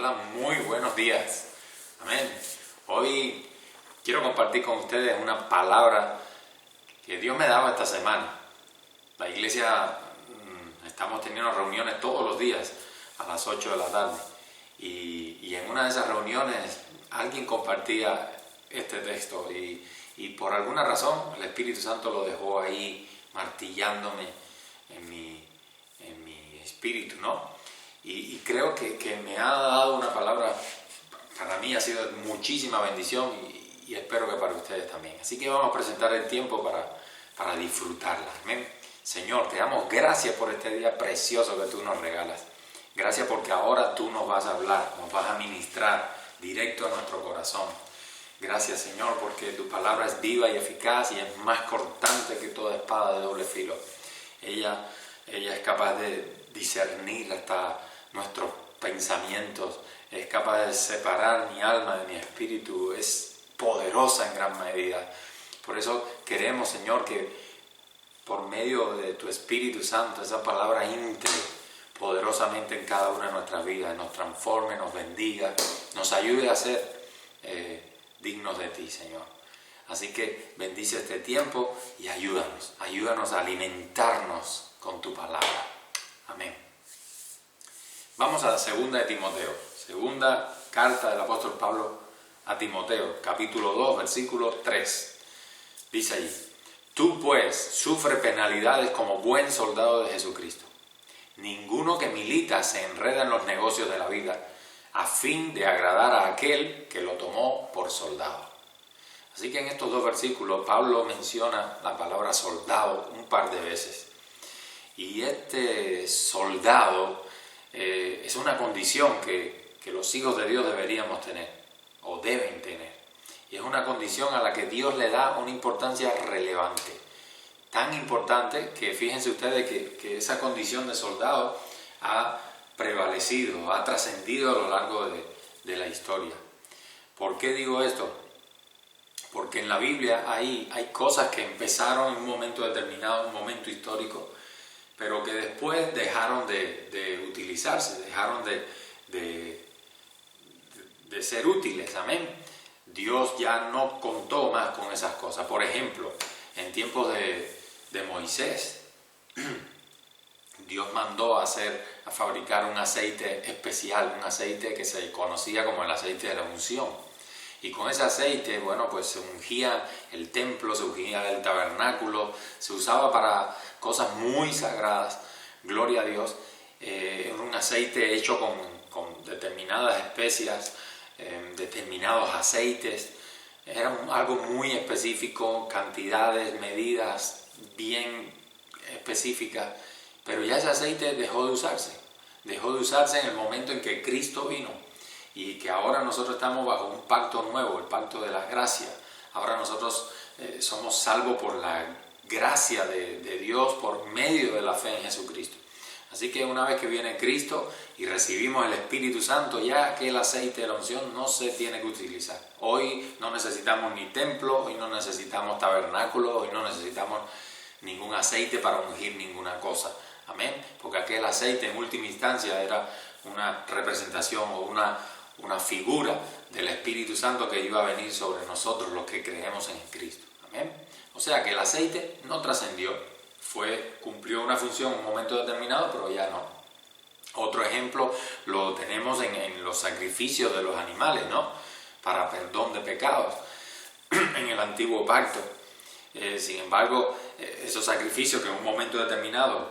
Hola, muy buenos días. Amén. Hoy quiero compartir con ustedes una palabra que Dios me daba esta semana. La iglesia, estamos teniendo reuniones todos los días a las 8 de la tarde. Y en una de esas reuniones alguien compartía este texto y por alguna razón el Espíritu Santo lo dejó ahí martillándome en mi espíritu, ¿no? Y creo que me ha dado una palabra, para mí ha sido de muchísima bendición y espero que para ustedes también. Así que vamos a presentar el tiempo para disfrutarla. Amén. Señor, te damos gracias por este día precioso que tú nos regalas. Gracias porque ahora tú nos vas a hablar, nos vas a ministrar directo a nuestro corazón. Gracias, Señor, porque tu palabra es viva y eficaz y es más cortante que toda espada de doble filo. Ella es capaz de discernir hasta nuestros pensamientos, es capaz de separar mi alma de mi espíritu, es poderosa en gran medida. Por eso queremos, Señor, que por medio de tu Espíritu Santo esa palabra entre poderosamente en cada una de nuestras vidas, nos transforme, nos bendiga, nos ayude a ser dignos de ti, Señor. Así que bendice este tiempo y ayúdanos a alimentarnos con tu palabra. Amén. Vamos a la segunda de Timoteo, segunda carta del apóstol Pablo a Timoteo, capítulo 2, versículo 3. Dice allí: tú pues sufre penalidades como buen soldado de Jesucristo. Ninguno que milita se enreda en los negocios de la vida a fin de agradar a aquel que lo tomó por soldado. Así que en estos dos versículos Pablo menciona la palabra soldado un par de veces. Y este soldado es una condición que los hijos de Dios deberíamos tener o deben tener. Y es una condición a la que Dios le da una importancia relevante. Tan importante que fíjense ustedes que esa condición de soldado ha prevalecido, ha trascendido a lo largo de la historia. ¿Por qué digo esto? Porque en la Biblia hay cosas que empezaron en un momento determinado, un momento histórico, pero que después dejaron de utilizarse, dejaron de ser útiles. Amén. Dios ya no contó más con esas cosas. Por ejemplo, en tiempos de Moisés, Dios mandó a fabricar un aceite especial, un aceite que se conocía como el aceite de la unción. Y con ese aceite, bueno, pues se ungía el templo, se ungía el tabernáculo, se usaba para cosas muy sagradas, gloria a Dios. Un aceite hecho con determinadas especias, determinados aceites. Era algo muy específico, cantidades, medidas bien específicas. Pero ya ese aceite dejó de usarse en el momento en que Cristo vino. Y que ahora nosotros estamos bajo un pacto nuevo, el pacto de la gracia. Ahora nosotros somos salvos por la gracia de Dios por medio de la fe en Jesucristo. Así que una vez que viene Cristo y recibimos el Espíritu Santo, ya aquel aceite de la unción no se tiene que utilizar. Hoy no necesitamos ni templo, hoy no necesitamos tabernáculo, hoy no necesitamos ningún aceite para ungir ninguna cosa. Amén. Porque aquel aceite en última instancia era una representación o una figura del Espíritu Santo que iba a venir sobre nosotros los que creemos en Cristo. Amén. O sea que el aceite no trascendió, cumplió una función en un momento determinado, pero ya no. Otro ejemplo lo tenemos en los sacrificios de los animales, ¿no? Para perdón de pecados en el antiguo pacto. Sin embargo, esos sacrificios que en un momento determinado,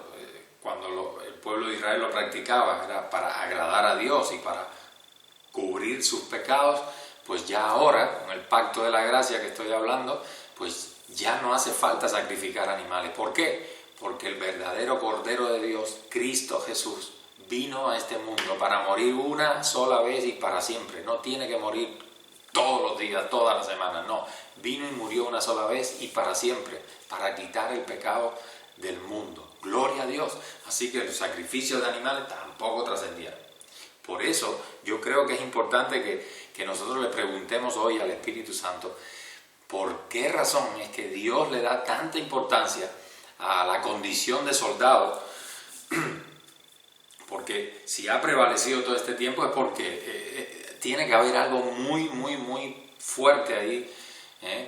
cuando el pueblo de Israel lo practicaba, era para agradar a Dios y para cubrir sus pecados, pues ya ahora, con el pacto de la gracia que estoy hablando, pues ya no hace falta sacrificar animales. ¿Por qué? Porque el verdadero Cordero de Dios, Cristo Jesús, vino a este mundo para morir una sola vez y para siempre. No tiene que morir todos los días, todas las semanas, no. Vino y murió una sola vez y para siempre, para quitar el pecado del mundo. Gloria a Dios. Así que los sacrificios de animales tampoco trascendían. Por eso yo creo que es importante que nosotros le preguntemos hoy al Espíritu Santo por qué razón es que Dios le da tanta importancia a la condición de soldado Porque si ha prevalecido todo este tiempo es porque tiene que haber algo muy, muy, muy fuerte ahí,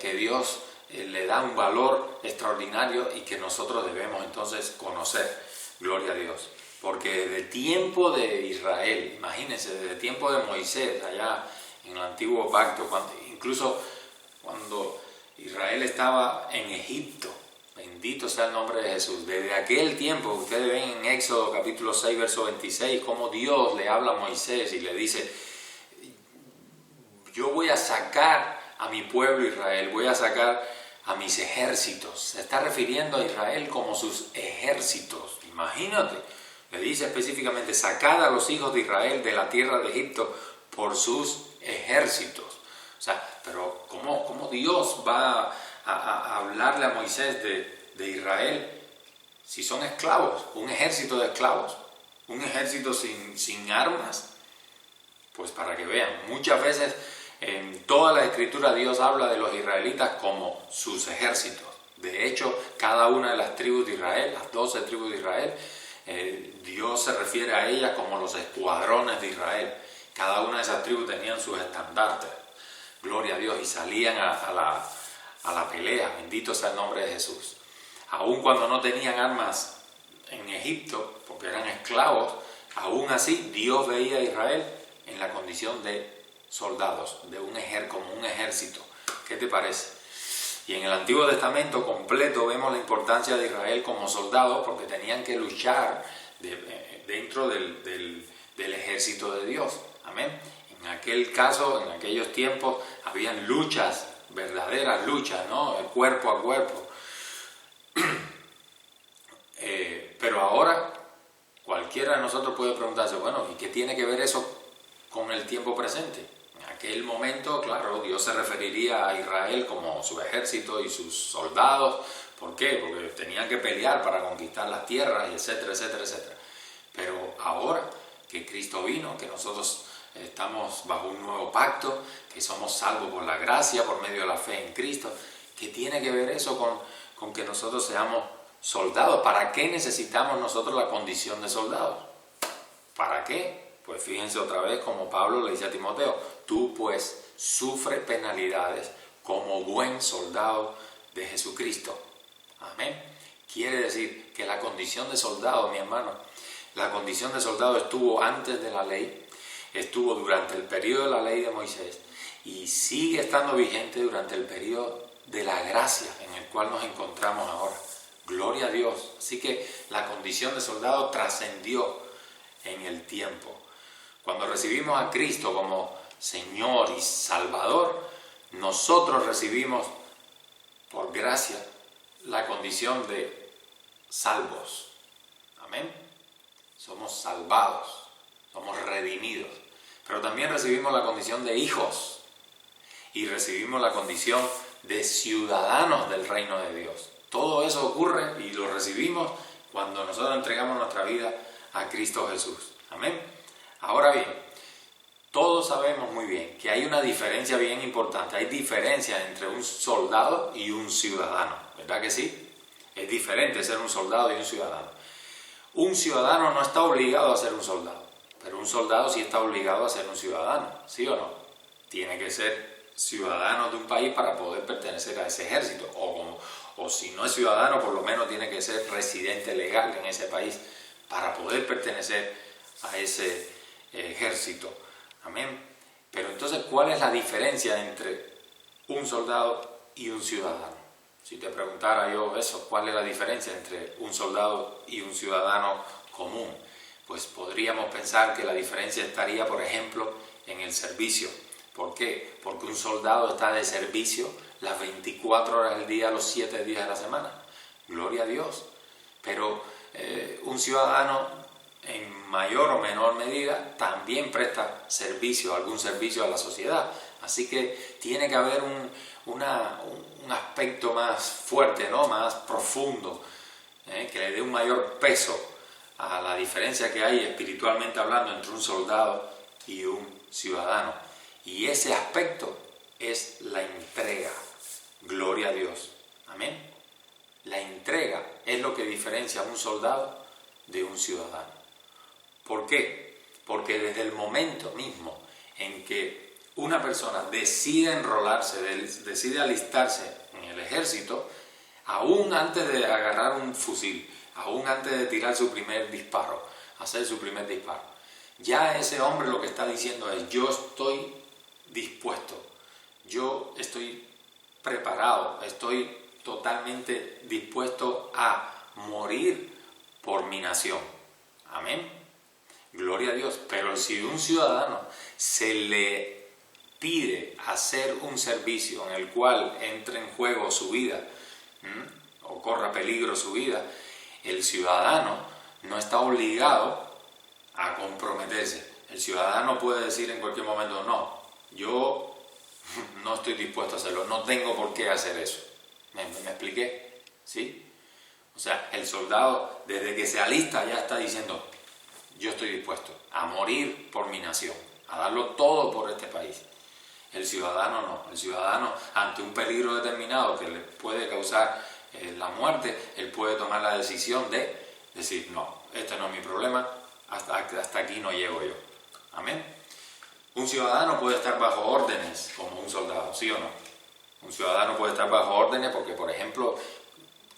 que Dios le da un valor extraordinario y que nosotros debemos entonces conocer. Gloria a Dios. Porque desde el tiempo de Israel, imagínense, desde el tiempo de Moisés, allá en el antiguo pacto, incluso cuando Israel estaba en Egipto, bendito sea el nombre de Jesús, desde aquel tiempo, ustedes ven en Éxodo capítulo 6, verso 26, cómo Dios le habla a Moisés y le dice: yo voy a sacar a mi pueblo Israel, voy a sacar a mis ejércitos. Se está refiriendo a Israel como sus ejércitos. Imagínate, le dice específicamente: sacad a los hijos de Israel de la tierra de Egipto por sus ejércitos. O sea, pero ¿cómo Dios va a hablarle a Moisés de Israel si son esclavos? Un ejército de esclavos, un ejército sin armas. Pues para que vean, muchas veces en toda la escritura Dios habla de los israelitas como sus ejércitos. De hecho, cada una de las tribus de Israel, las 12 tribus de Israel, Dios se refiere a ellas como los escuadrones de Israel. Cada una de esas tribus tenían sus estandartes. Gloria a Dios, y salían a la pelea. Bendito sea el nombre de Jesús. Aun cuando no tenían armas en Egipto, porque eran esclavos, aún así Dios veía a Israel en la condición de soldados, como un ejército. ¿Qué te parece? Y en el Antiguo Testamento completo vemos la importancia de Israel como soldados, porque tenían que luchar dentro del ejército de Dios. Amén. En aquel caso, en aquellos tiempos, habían luchas, verdaderas luchas, ¿no? Cuerpo a cuerpo. Pero ahora cualquiera de nosotros puede preguntarse: bueno, ¿y qué tiene que ver eso con el tiempo presente? En aquel momento, claro, Dios se referiría a Israel como su ejército y sus soldados. ¿Por qué? Porque tenían que pelear para conquistar las tierras, y etcétera, etcétera, etcétera. Pero ahora que Cristo vino, que nosotros estamos bajo un nuevo pacto, que somos salvos por la gracia, por medio de la fe en Cristo, ¿qué tiene que ver eso con que nosotros seamos soldados? ¿Para qué necesitamos nosotros la condición de soldados? ¿Para qué? Pues fíjense otra vez como Pablo le dice a Timoteo: tú pues sufre penalidades como buen soldado de Jesucristo. Amén. Quiere decir que la condición de soldado, mi hermano, la condición de soldado estuvo antes de la ley, estuvo durante el periodo de la ley de Moisés y sigue estando vigente durante el periodo de la gracia en el cual nos encontramos ahora. Gloria a Dios. Así que la condición de soldado trascendió en el tiempo. Cuando recibimos a Cristo como Señor y Salvador, nosotros recibimos por gracia la condición de salvos. Amén. Somos salvados, somos redimidos. Pero también recibimos la condición de hijos y recibimos la condición de ciudadanos del reino de Dios. Todo eso ocurre y lo recibimos cuando nosotros entregamos nuestra vida a Cristo Jesús. Amén. Ahora bien, todos sabemos muy bien que hay una diferencia bien importante. Hay diferencia entre un soldado y un ciudadano. ¿Verdad que sí? Es diferente ser un soldado y un ciudadano. Un ciudadano no está obligado a ser un soldado, pero un soldado sí está obligado a ser un ciudadano. ¿Sí o no? Tiene que ser ciudadano de un país para poder pertenecer a ese ejército. O si no es ciudadano, por lo menos tiene que ser residente legal en ese país para poder pertenecer a ese ejército. Amén. Pero entonces, ¿cuál es la diferencia entre un soldado y un ciudadano? Si te preguntara yo eso, ¿cuál es la diferencia entre un soldado y un ciudadano común? Pues podríamos pensar que la diferencia estaría, por ejemplo, en el servicio. ¿Por qué? Porque un soldado está de servicio las 24 horas del día, los 7 días de la semana. Gloria a Dios. Pero un ciudadano, en mayor o menor medida, también presta servicio, algún servicio a la sociedad. Así que tiene que haber un aspecto más fuerte, ¿no? Más profundo, que le dé un mayor peso a la diferencia que hay espiritualmente hablando entre un soldado y un ciudadano. Y ese aspecto es la entrega. Gloria a Dios. Amén. La entrega es lo que diferencia a un soldado de un ciudadano. ¿Por qué? Porque desde el momento mismo en que una persona decide enrolarse, decide alistarse en el ejército, aún antes de agarrar un fusil, aún antes de tirar su primer disparo, hacer su primer disparo, ya ese hombre lo que está diciendo es: yo estoy dispuesto, yo estoy preparado, estoy totalmente dispuesto a morir por mi nación. Amén. Gloria a Dios. Pero si un ciudadano se le pide hacer un servicio en el cual entre en juego su vida, o corra peligro su vida, el ciudadano no está obligado a comprometerse. El ciudadano puede decir en cualquier momento: no, yo no estoy dispuesto a hacerlo, no tengo por qué hacer eso. ¿Me expliqué? ¿Sí? O sea, el soldado desde que se alista ya está diciendo: yo estoy dispuesto a morir por mi nación, a darlo todo por este país. El ciudadano no. El ciudadano, ante un peligro determinado que le puede causar la muerte, él puede tomar la decisión de decir: no, este no es mi problema, hasta aquí no llego yo. Amén. Un ciudadano puede estar bajo órdenes como un soldado, ¿sí o no? Un ciudadano puede estar bajo órdenes porque, por ejemplo,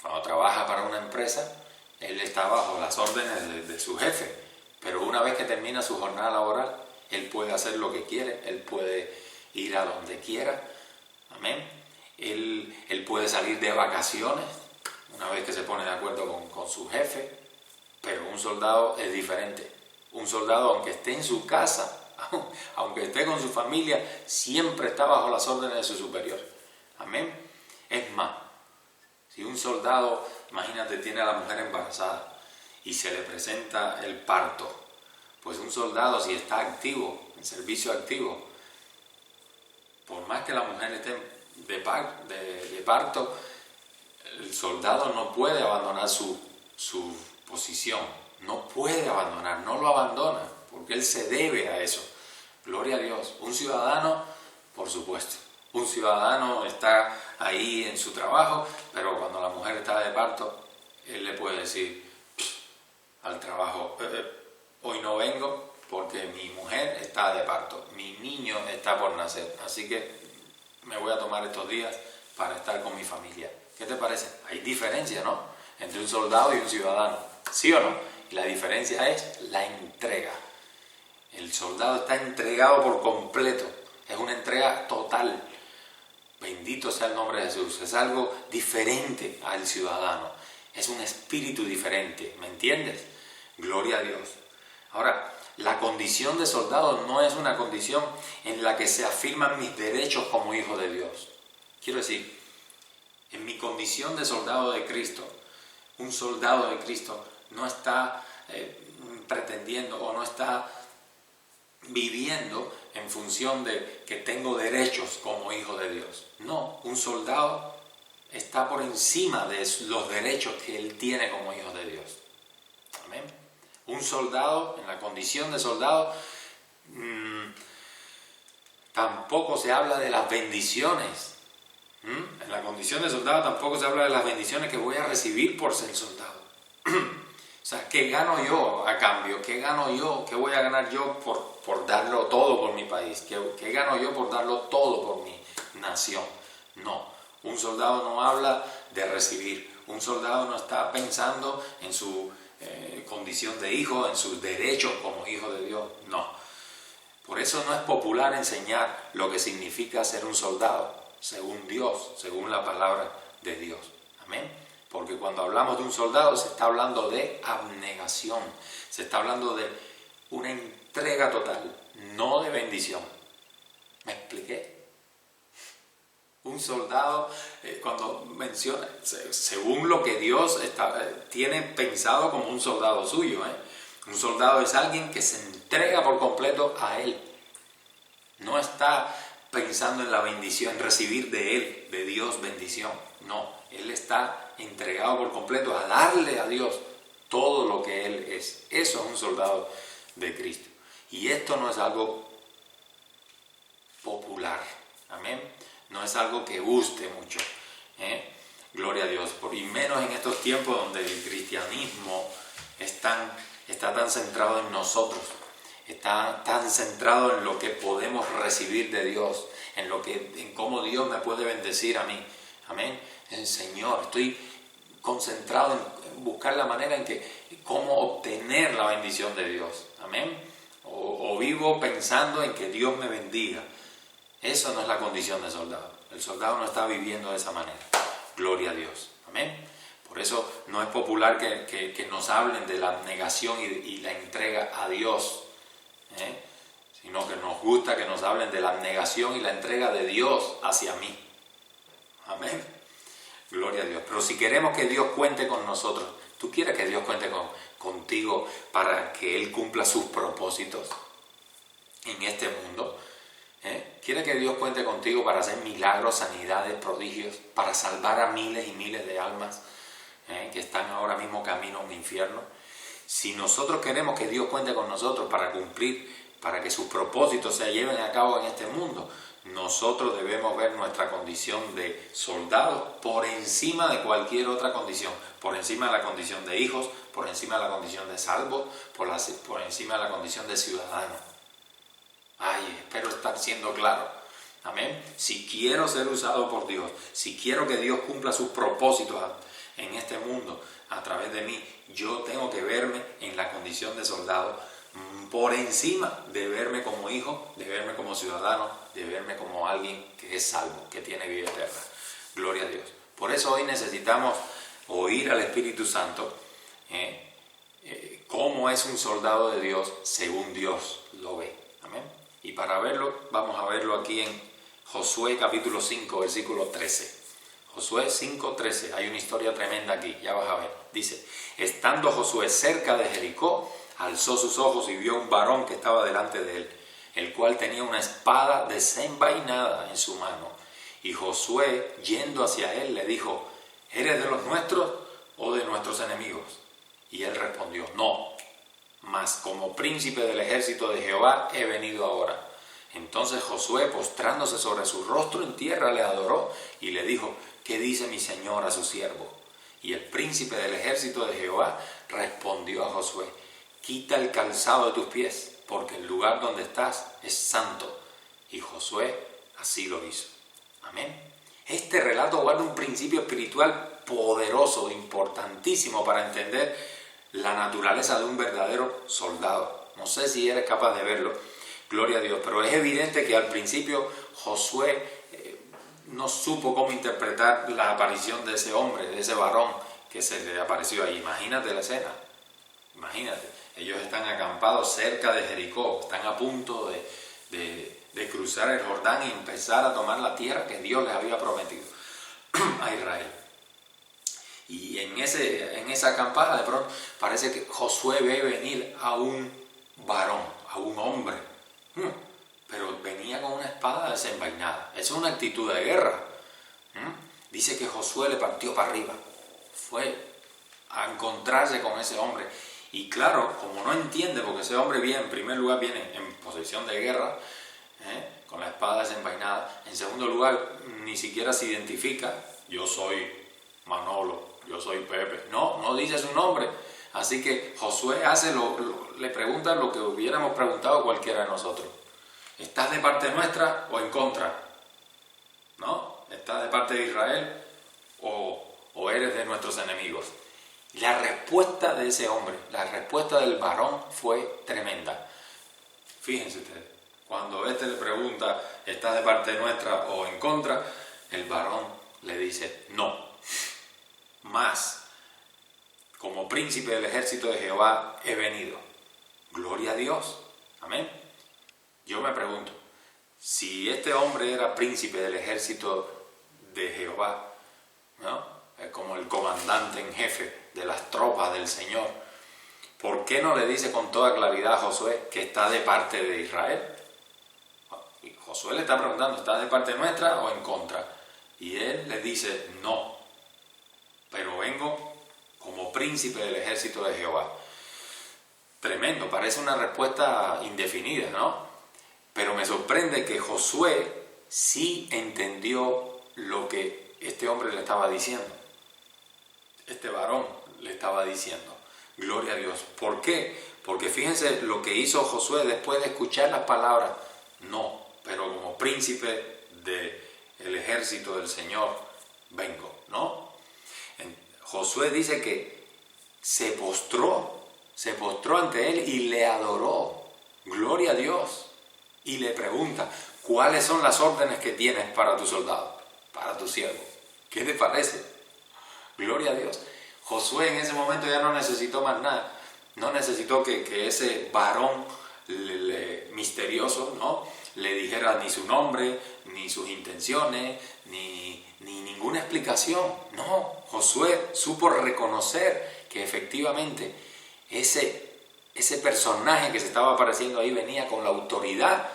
cuando trabaja para una empresa, él está bajo las órdenes de su jefe. Pero una vez que termina su jornada laboral, él puede hacer lo que quiere, él puede ir a donde quiera. Amén. Él puede salir de vacaciones una vez que se pone de acuerdo con su jefe. Pero un soldado es diferente. Un soldado, aunque esté en su casa, aunque esté con su familia, siempre está bajo las órdenes de su superior. Amén. Es más, si un soldado, imagínate, tiene a la mujer embarazada y se le presenta el parto, pues un soldado, si está activo, en servicio activo, por más que la mujer esté de parto, el soldado no puede abandonar su posición, no puede abandonar, no lo abandona, porque él se debe a eso. Gloria a Dios. Un ciudadano, por supuesto, un ciudadano está ahí en su trabajo, pero cuando la mujer está de parto, él le puede decir al trabajo: hoy no vengo porque mi mujer está de parto, mi niño está por nacer, así que me voy a tomar estos días para estar con mi familia. ¿Qué te parece? Hay diferencia, ¿no?, entre un soldado y un ciudadano, ¿sí o no? Y la diferencia es la entrega. El soldado está entregado por completo, es una entrega total. Bendito sea el nombre de Jesús. Es algo diferente al ciudadano, es un espíritu diferente, ¿me entiendes? Gloria a Dios. Ahora, la condición de soldado no es una condición en la que se afirman mis derechos como hijo de Dios. Quiero decir, en mi condición de soldado de Cristo, un soldado de Cristo no está pretendiendo o no está viviendo en función de que tengo derechos como hijo de Dios. No, un soldado está por encima de los derechos que él tiene como hijo de Dios. Amén. Un soldado, en la condición de soldado, tampoco se habla de las bendiciones. En la condición de soldado tampoco se habla de las bendiciones que voy a recibir por ser soldado. O sea, ¿qué gano yo a cambio? ¿Qué gano yo? ¿Qué voy a ganar yo por darlo todo por mi país? ¿Qué gano yo por darlo todo por mi nación? No, un soldado no habla de recibir. Un soldado no está pensando en su condición de hijo, en sus derechos como hijo de Dios. No. Por eso no es popular enseñar lo que significa ser un soldado, según Dios, según la palabra de Dios. Amén. Porque cuando hablamos de un soldado se está hablando de abnegación, se está hablando de una entrega total, no de bendición. ¿Me expliqué? Un soldado, cuando menciona, según lo que Dios tiene pensado como un soldado suyo, un soldado es alguien que se entrega por completo a Él. No está pensando en la bendición, en recibir de Él, de Dios, bendición. No, Él está entregado por completo a darle a Dios todo lo que Él es. Eso es un soldado de Cristo. Y esto no es algo popular. Amén. No es algo que guste mucho. Gloria a Dios. Y menos en estos tiempos donde el cristianismo es tan está tan centrado en nosotros, está tan centrado en lo que podemos recibir de Dios, en cómo Dios me puede bendecir a mí. Amén. El Señor, estoy concentrado en buscar la manera cómo obtener la bendición de Dios. Amén. O vivo pensando en que Dios me bendiga. Eso no es la condición del soldado. El soldado no está viviendo de esa manera. Gloria a Dios. Amén. Por eso no es popular que nos hablen de la negación y la entrega a Dios, sino que nos gusta que nos hablen de la negación y la entrega de Dios hacia mí. Amén. Gloria a Dios. Pero si queremos que Dios cuente con nosotros, ¿tú quieres que Dios cuente contigo para que Él cumpla sus propósitos en este mundo? ¿Quieres que Dios cuente contigo para hacer milagros, sanidades, prodigios, para salvar a miles y miles de almas que están ahora mismo camino a un infierno? Si nosotros queremos que Dios cuente con nosotros para cumplir, para que sus propósitos se lleven a cabo en este mundo, nosotros debemos ver nuestra condición de soldados por encima de cualquier otra condición, por encima de la condición de hijos, por encima de la condición de salvos, por encima de la condición de ciudadanos. Ay, espero estar siendo claro. Amén. Si quiero ser usado por Dios, si quiero que Dios cumpla sus propósitos en este mundo a través de mí, yo tengo que verme en la condición de soldado por encima de verme como hijo, de verme como ciudadano, de verme como alguien que es salvo, que tiene vida eterna. Gloria a Dios. Por eso hoy necesitamos oír al Espíritu Santo cómo es un soldado de Dios según Dios lo ve. Amén. Y para verlo, vamos a verlo aquí en Josué capítulo 5, versículo 13. Josué 5:13, hay una historia tremenda aquí, ya vas a ver. Dice, estando Josué cerca de Jericó, alzó sus ojos y vio un varón que estaba delante de él, el cual tenía una espada desenvainada en su mano. Y Josué, yendo hacia él, le dijo, ¿eres de los nuestros o de nuestros enemigos? Y él respondió, no, mas como príncipe del ejército de Jehová he venido ahora. Entonces Josué, postrándose sobre su rostro en tierra, le adoró y le dijo, ¿qué dice mi señor a su siervo? Y el príncipe del ejército de Jehová respondió a Josué, quita el calzado de tus pies, porque el lugar donde estás es santo. Y Josué así lo hizo. Amén. Este relato guarda un principio espiritual poderoso, importantísimo para entender la naturaleza de un verdadero soldado. No sé si eres capaz de verlo, gloria a Dios, pero es evidente que al principio Josué no supo cómo interpretar la aparición de ese hombre, de ese varón que se le apareció ahí. Imagínate la escena, imagínate. Ellos están acampados cerca de Jericó, están a punto de cruzar el Jordán y empezar a tomar la tierra que Dios les había prometido a Israel. Y en esa acampada de pronto parece que Josué ve venir a un varón, a un hombre, pero venía con una espada desenvainada. Esa es una actitud de guerra. Dice que Josué le partió para arriba, fue a encontrarse con ese hombre. Y claro, como no entiende, porque ese hombre viene, en primer lugar viene en posición de guerra, con la espada desenvainada. En segundo lugar, ni siquiera se identifica, yo soy Manolo, yo soy Pepe. No dice su nombre. Así que Josué le pregunta lo que hubiéramos preguntado cualquiera de nosotros. ¿Estás de parte nuestra o en contra? ¿No? ¿Estás de parte de Israel o eres de nuestros enemigos? La respuesta de ese hombre, la respuesta del varón fue tremenda. Fíjense ustedes, cuando le pregunta, ¿estás de parte nuestra o en contra? El varón le dice, no. Más, como príncipe del ejército de Jehová he venido. Gloria a Dios. Amén. Yo me pregunto, si este hombre era príncipe del ejército de Jehová, ¿no? Como el comandante en jefe de las tropas del Señor, ¿por qué no le dice con toda claridad a Josué que está de parte de Israel? Y Josué le está preguntando, ¿está de parte nuestra o en contra? Y él le dice, no, pero vengo como príncipe del ejército de Jehová. Tremendo, parece una respuesta indefinida, ¿no? Pero me sorprende que Josué sí entendió lo que este hombre le estaba diciendo. Este varón le estaba diciendo. Gloria a Dios. ¿Por qué? Porque fíjense lo que hizo Josué después de escuchar las palabras. No, pero como príncipe del ejército del Señor vengo, ¿no? Josué dice que se postró ante él y le adoró. Gloria a Dios. Y le pregunta, ¿cuáles son las órdenes que tienes para tu soldado, para tu siervo? ¿Qué te parece? Gloria a Dios. Josué en ese momento ya no necesitó más nada. No necesitó que ese varón misterioso, ¿no?, le dijera ni su nombre, ni sus intenciones, ni ninguna explicación. No, Josué supo reconocer que efectivamente ese personaje que se estaba apareciendo ahí venía con la autoridad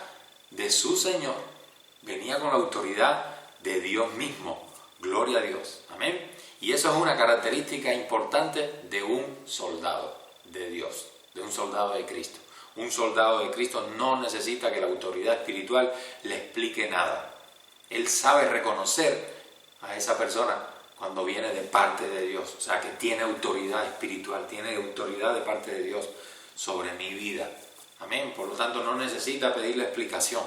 de su Señor, venía con la autoridad de Dios mismo. Gloria a Dios. Amén. Y eso es una característica importante de un soldado de Dios, de un soldado de Cristo. Un soldado de Cristo no necesita que la autoridad espiritual le explique nada. Él sabe reconocer a esa persona cuando viene de parte de Dios. O sea, que tiene autoridad espiritual, tiene autoridad de parte de Dios sobre mi vida. Amén. Por lo tanto, no necesita pedirle explicación.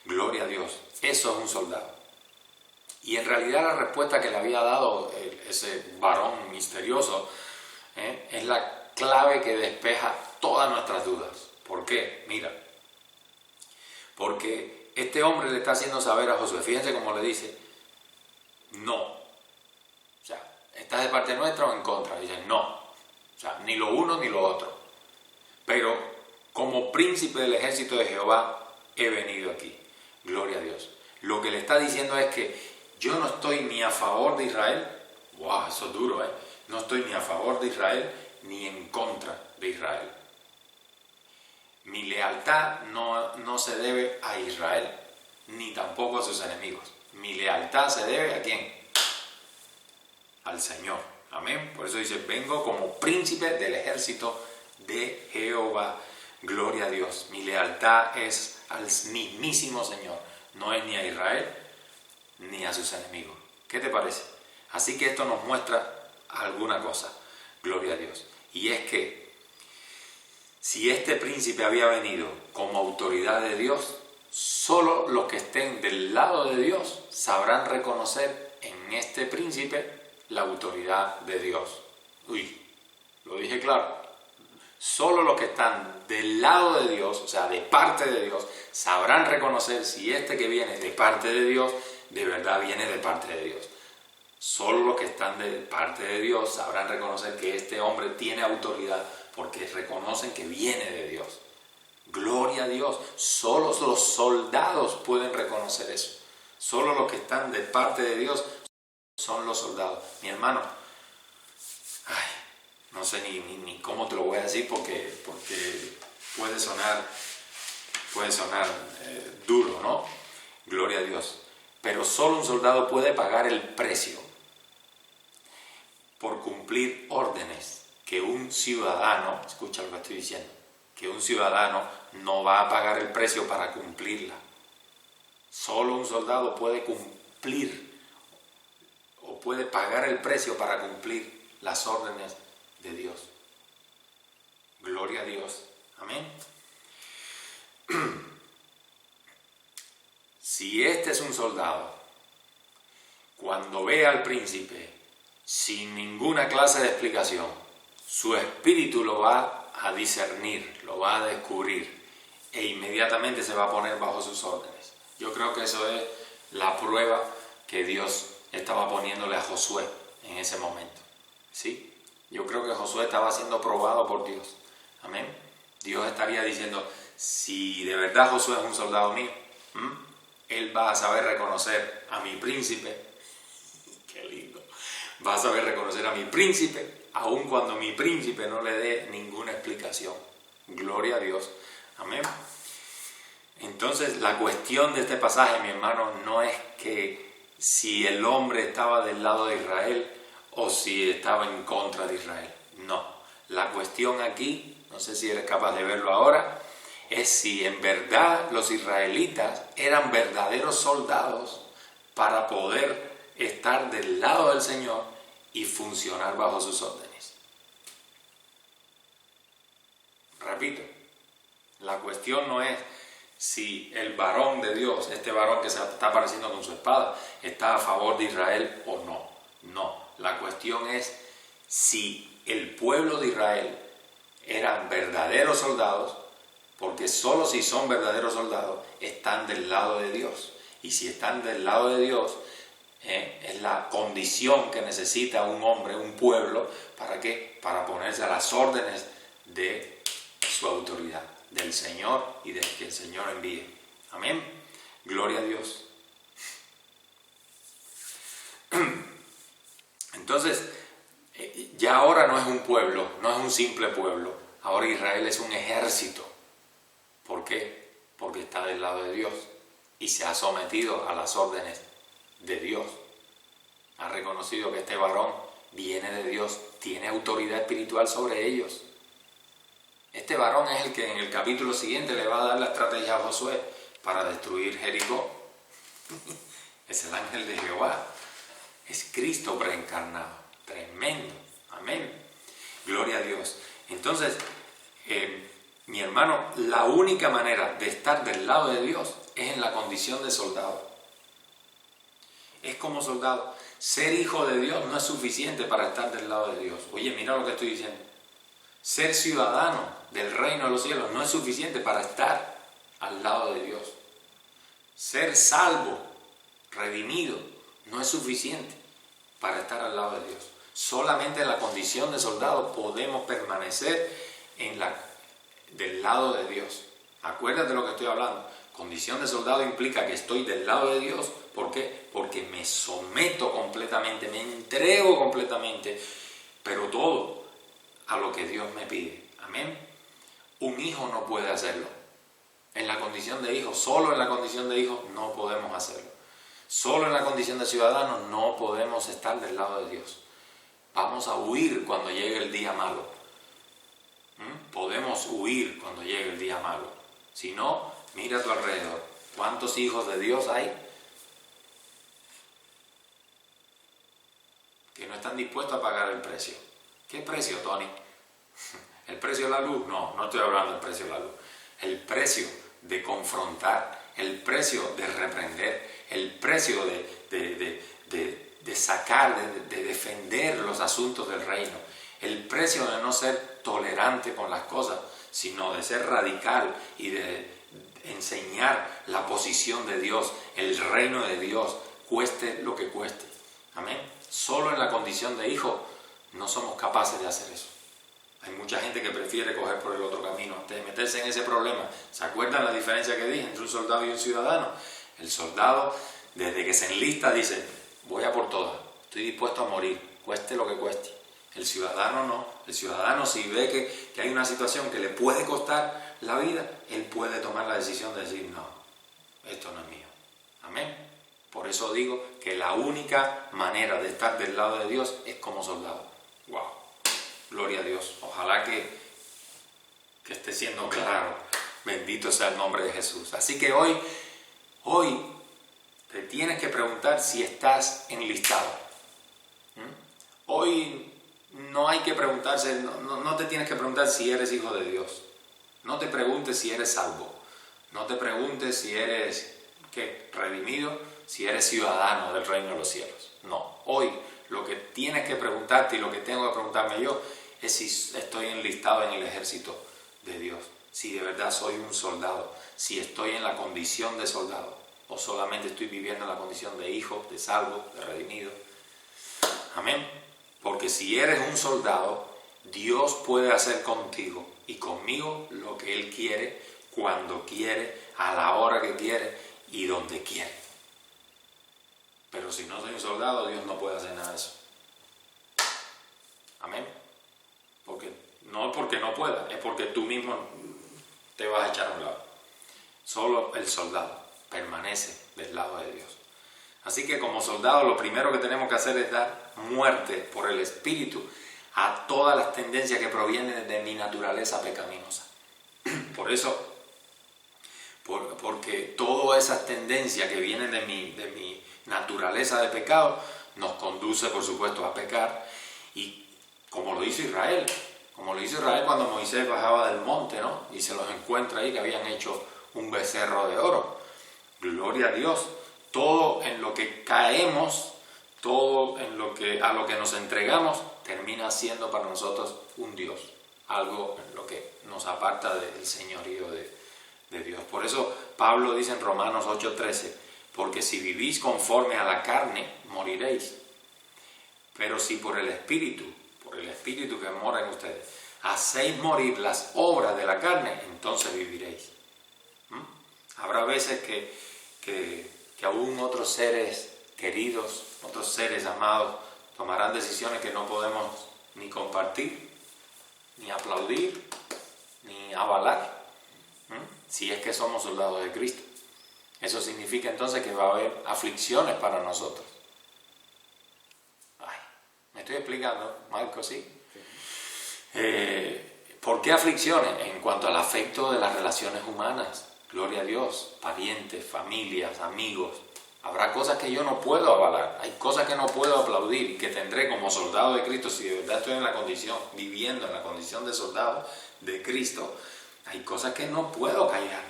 Gloria a Dios. Eso es un soldado. Y en realidad la respuesta que le había dado ese varón misterioso es la clave que despeja todas nuestras dudas. ¿Por qué? Mira, porque este hombre le está haciendo saber a Josué, fíjense cómo le dice, no. O sea, ¿estás de parte nuestra o en contra? Dice, no. O sea, ni lo uno ni lo otro. Pero como príncipe del ejército de Jehová he venido aquí. Gloria a Dios. Lo que le está diciendo es que yo no estoy ni a favor de Israel. ¡Wow! Eso es duro, ¿eh? No estoy ni a favor de Israel ni en contra de Israel. Mi lealtad no se debe a Israel, ni tampoco a sus enemigos. Mi lealtad se debe ¿a quién? Al Señor. Amén. Por eso dice, vengo como príncipe del ejército de Jehová. Gloria a Dios. Mi lealtad es al mismísimo Señor. No es ni a Israel ni a sus enemigos. ¿Qué te parece? Así que esto nos muestra alguna cosa. Gloria a Dios. Y es que si este príncipe había venido como autoridad de Dios, solo los que estén del lado de Dios sabrán reconocer en este príncipe la autoridad de Dios. Uy, lo dije claro. Solo los que están del lado de Dios, o sea, de parte de Dios, sabrán reconocer si este que viene de parte de Dios, de verdad viene de parte de Dios. Solo los que están de parte de Dios sabrán reconocer que este hombre tiene autoridad porque reconocen que viene de Dios. Gloria a Dios. Solo los soldados pueden reconocer eso. Solo los que están de parte de Dios son los soldados. Mi hermano, no sé ni cómo te lo voy a decir porque puede sonar duro, ¿no? Gloria a Dios. Pero solo un soldado puede pagar el precio por cumplir órdenes que un ciudadano, escucha lo que estoy diciendo, que un ciudadano no va a pagar el precio para cumplirla. Solo un soldado puede cumplir o puede pagar el precio para cumplir las órdenes de Dios. Gloria a Dios. Amén. Si este es un soldado, cuando ve al príncipe sin ninguna clase de explicación, su espíritu lo va a discernir, lo va a descubrir e inmediatamente se va a poner bajo sus órdenes. Yo creo que eso es la prueba que Dios estaba poniéndole a Josué en ese momento. ¿Sí? Yo creo que Josué estaba siendo probado por Dios. Amén. Dios estaría diciendo, si de verdad Josué es un soldado mío, él va a saber reconocer a mi príncipe. Qué lindo. Va a saber reconocer a mi príncipe, aun cuando mi príncipe no le dé ninguna explicación. Gloria a Dios. Amén. Entonces, la cuestión de este pasaje, mi hermano, no es que si el hombre estaba del lado de Israel o si estaba en contra de Israel. No. La cuestión aquí, no sé si eres capaz de verlo ahora, es si en verdad los israelitas eran verdaderos soldados para poder estar del lado del Señor y funcionar bajo sus órdenes. Repito, la cuestión no es si el varón de Dios, este varón que se está apareciendo con su espada, está a favor de Israel o no. No, la cuestión es si el pueblo de Israel eran verdaderos soldados, porque solo si son verdaderos soldados están del lado de Dios. Y si están del lado de Dios, es la condición que necesita un hombre, un pueblo, ¿para qué? Para ponerse a las órdenes de su autoridad, del Señor y del que el Señor envíe. Amén. Gloria a Dios. Entonces, ya ahora no es un pueblo, no es un simple pueblo. Ahora Israel es un ejército. ¿Por qué? Porque está del lado de Dios y se ha sometido a las órdenes de Dios. Ha reconocido que este varón viene de Dios, tiene autoridad espiritual sobre ellos. Este varón es el que en el capítulo siguiente le va a dar la estrategia a Josué para destruir Jericó. Es el ángel de Jehová. Es Cristo preencarnado. Tremendo. Amén. Gloria a Dios. Entonces, mi hermano, la única manera de estar del lado de Dios es en la condición de soldado. Es como soldado. Ser hijo de Dios no es suficiente para estar del lado de Dios. Oye, mira lo que estoy diciendo. Ser ciudadano del reino de los cielos no es suficiente para estar al lado de Dios. Ser salvo, redimido, no es suficiente para estar al lado de Dios. Solamente en la condición de soldado podemos permanecer del lado de Dios. Acuérdate de lo que estoy hablando. Condición de soldado implica que estoy del lado de Dios. ¿Por qué? Porque me someto completamente, me entrego completamente, pero todo a lo que Dios me pide. Amén. Un hijo no puede hacerlo. En la condición de hijo, solo en la condición de hijo no podemos hacerlo. Solo en la condición de ciudadano no podemos estar del lado de Dios. Vamos a huir cuando llegue el día malo. Podemos huir cuando llegue el día malo. Si no, mira a tu alrededor. ¿Cuántos hijos de Dios hay que no están dispuestos a pagar el precio? ¿Qué precio, Tony? ¿El precio de la luz? No, no estoy hablando del precio de la luz. El precio de confrontar, el precio de reprender, el precio de sacar, de defender los asuntos del reino, el precio de no ser tolerante con las cosas, sino de ser radical y de enseñar la posición de Dios, el reino de Dios, cueste lo que cueste. Amén. Solo en la condición de hijo no somos capaces de hacer eso. Hay mucha gente que prefiere coger por el otro camino antes de meterse en ese problema. ¿Se acuerdan la diferencia que dije entre un soldado y un ciudadano? El soldado, desde que se enlista, dice: voy a por todas, estoy dispuesto a morir, cueste lo que cueste. El ciudadano no. El ciudadano, si ve que hay una situación que le puede costar la vida, él puede tomar la decisión de decir: no, esto no es mío. Amén. Por eso digo que la única manera de estar del lado de Dios es como soldado. ¡Wow! Gloria a Dios. Ojalá que esté siendo claro. Bendito sea el nombre de Jesús. Así que hoy te tienes que preguntar si estás enlistado. Hoy no hay que preguntarse, no te tienes que preguntar si eres hijo de Dios. No te preguntes si eres salvo. No te preguntes si eres redimido, si eres ciudadano del reino de los cielos. No. Hoy lo que tienes que preguntarte y lo que tengo que preguntarme yo es si estoy enlistado en el ejército de Dios. Si de verdad soy un soldado. Si estoy en la condición de soldado. O solamente estoy viviendo en la condición de hijo, de salvo, de redimido. Amén. Porque si eres un soldado, Dios puede hacer contigo y conmigo lo que Él quiere, cuando quiere, a la hora que quiere y donde quiere. Pero si no soy un soldado, Dios no puede hacer nada de eso. Amén. No porque no pueda, es porque tú mismo te vas a echar a un lado. Solo el soldado permanece del lado de Dios. Así que como soldado lo primero que tenemos que hacer es dar muerte por el Espíritu a todas las tendencias que provienen de mi naturaleza pecaminosa. Por eso, porque todas esas tendencias que vienen de mi naturaleza de pecado nos conduce, por supuesto, a pecar. Y como lo hizo Israel, como lo hizo Israel cuando Moisés bajaba del monte, ¿no? Y se los encuentra ahí que habían hecho un becerro de oro. Gloria a Dios. Todo en lo que caemos, todo a lo que nos entregamos, termina siendo para nosotros un Dios. Algo en lo que nos aparta del señorío de Dios. Por eso Pablo dice en Romanos 8:13, porque si vivís conforme a la carne, moriréis. Pero si por el Espíritu que mora en ustedes, hacéis morir las obras de la carne, entonces viviréis. Habrá veces que aún otros seres queridos, otros seres amados, tomarán decisiones que no podemos ni compartir, ni aplaudir, ni avalar, si es que somos soldados de Cristo. Eso significa entonces que va a haber aflicciones para nosotros. Ay, ¿me estoy explicando, Marco? ¿Sí? ¿Por qué aflicciones? En cuanto al afecto de las relaciones humanas. Gloria a Dios, parientes, familias, amigos. Habrá cosas que yo no puedo avalar, hay cosas que no puedo aplaudir y que tendré como soldado de Cristo. Si de verdad estoy en la condición, viviendo en la condición de soldado de Cristo, hay cosas que no puedo callar,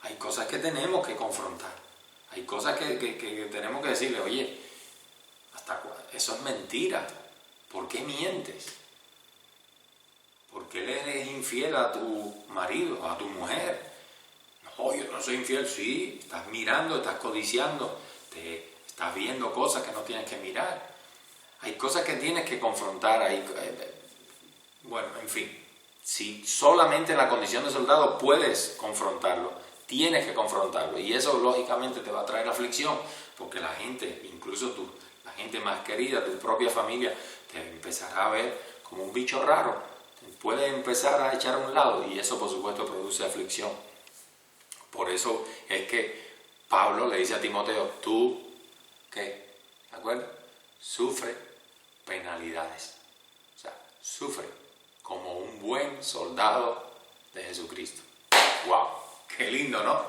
hay cosas que tenemos que confrontar, hay cosas que tenemos que decirle, oye, eso es mentira, ¿por qué mientes? ¿Por qué le eres infiel a tu marido, a tu mujer? No, yo no soy infiel. Sí, estás mirando, estás codiciando, estás viendo cosas que no tienes que mirar. Hay cosas que tienes que confrontar. Bueno, en fin, si solamente en la condición de soldado puedes confrontarlo, tienes que confrontarlo. Y eso lógicamente te va a traer aflicción, porque la gente, incluso la gente más querida, tu propia familia, te empezará a ver como un bicho raro. Te puede empezar a echar a un lado y eso por supuesto produce aflicción. Por eso es que Pablo le dice a Timoteo, tú, ¿qué? ¿De acuerdo? Sufre penalidades. O sea, sufre como un buen soldado de Jesucristo. ¡Wow! ¡Qué lindo!, ¿no?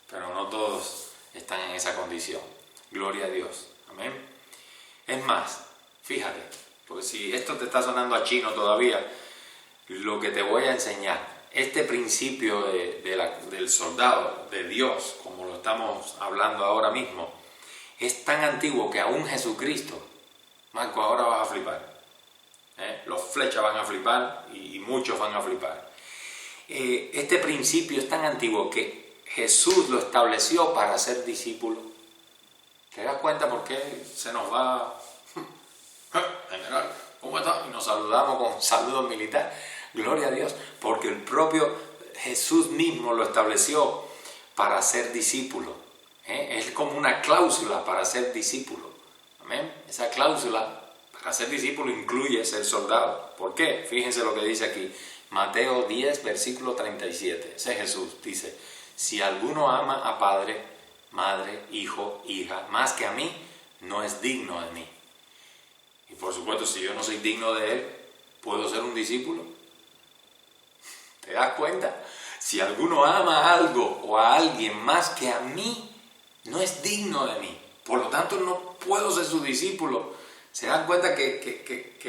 Pero no todos están en esa condición. Gloria a Dios. Amén. Es más, fíjate, porque si esto te está sonando a chino todavía, lo que te voy a enseñar, este principio del soldado, de Dios, como lo estamos hablando ahora mismo, es tan antiguo que aún Jesucristo, Marco, ahora vas a flipar. Los flechas van a flipar y muchos van a flipar. Este principio es tan antiguo que Jesús lo estableció para ser discípulo. ¿Te das cuenta por qué se nos va? General, ¿cómo está? Y nos saludamos con saludos militares. Gloria a Dios, porque el propio Jesús mismo lo estableció para ser discípulo. Es como una cláusula para ser discípulo. Amén. Esa cláusula para ser discípulo incluye ser soldado. ¿Por qué? Fíjense lo que dice aquí. Mateo 10, versículo 37. Ese es Jesús. Dice, si alguno ama a padre, madre, hijo, hija, más que a mí, no es digno de mí. Y por supuesto, si yo no soy digno de él, ¿puedo ser un discípulo? ¿Te das cuenta? Si alguno ama algo o a alguien más que a mí, no es digno de mí. Por lo tanto, no puedo ser su discípulo. ¿Se dan cuenta que